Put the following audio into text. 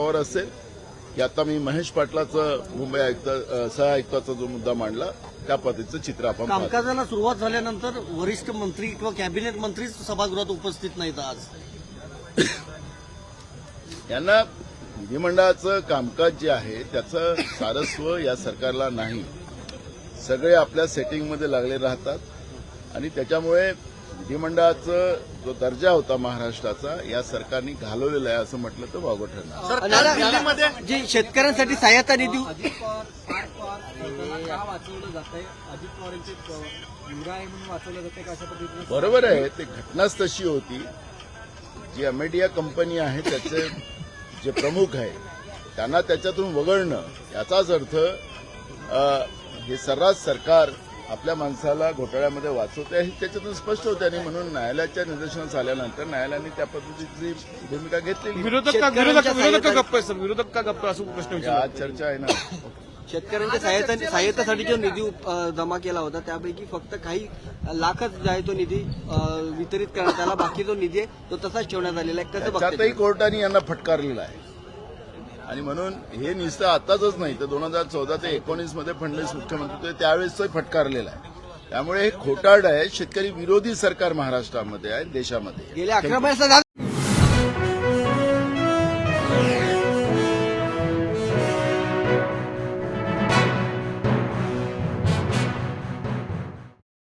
Power असेल की आता मी महेश पाटलाचं मुंबई आयुक्त सहआयुक्ताचा जो मुद्दा मांडला त्या पद्धतीचं चित्र आपण पाहतो. कामकाजाला सुरुवात झाल्यानंतर वरिष्ठ मंत्री किंवा कॅबिनेट मंत्रीच सभागृहात उपस्थित नाहीत आज. यांना विधिमंडळाचं कामकाज जे आहे त्याचं सारस्व या सरकारला नाही. सगळे आपल्या सेटिंगमध्ये लागले राहतात आणि त्याच्यामुळे विधिमंडळाचा जो दर्जा होता महाराष्ट्राचा या सरकारने घालवलेला आहे असं म्हटलं तर वावगं ठरणार. दिल्लीमध्ये जे शेतकऱ्यांसाठी सहायता निधी वाचवलं जात आहे, अजित पवारांचे मुलगा आहे म्हणून वाचवलं जात आहे का अशा पद्धतीने? बरोबर आहे, ते घटनाच तशी होती. जी अमेडिया कंपनी आहे त्याचे जे प्रमुख आहे त्यांना त्याच्यातून वगळणं याचाच अर्थ हे सर्रास सरकार आपल्या माणसाला घोटाळ्यामध्ये वाचवते हे त्याच्यातून स्पष्ट होते आणि म्हणून न्यायालयाच्या निदर्शनास आल्यानंतर न्यायालयाने त्या पद्धतीची भूमिका घेतलेली. विरोधक का गप्प आहे सर? विरोधक का गप्प असं प्रश्न विचारला. आज चर्चा आहे ना. शेतकऱ्यांच्या सहायतेसाठी जो निधी जमा केला होता त्यापैकी फक्त काही लाखच जो आहे तो निधी वितरित करण्यात आला. बाकी जो निधी आहे तो तसाच ठेवण्यात आलेला आहे. कसं त्यातही बघताय? कोर्टाने यांना फटकारलेला आहे आणि म्हणून हे नुसतं आताच नाही तर 2014 ते 19 मध्ये फडणवीस मुख्यमंत्री होते त्यावेळेस फटकारलेला आहे. त्यामुळे हे खोटारड आहे. शेतकरी विरोधी सरकार महाराष्ट्रामध्ये आहे, देशामध्ये. गेल्या 11 वर्षात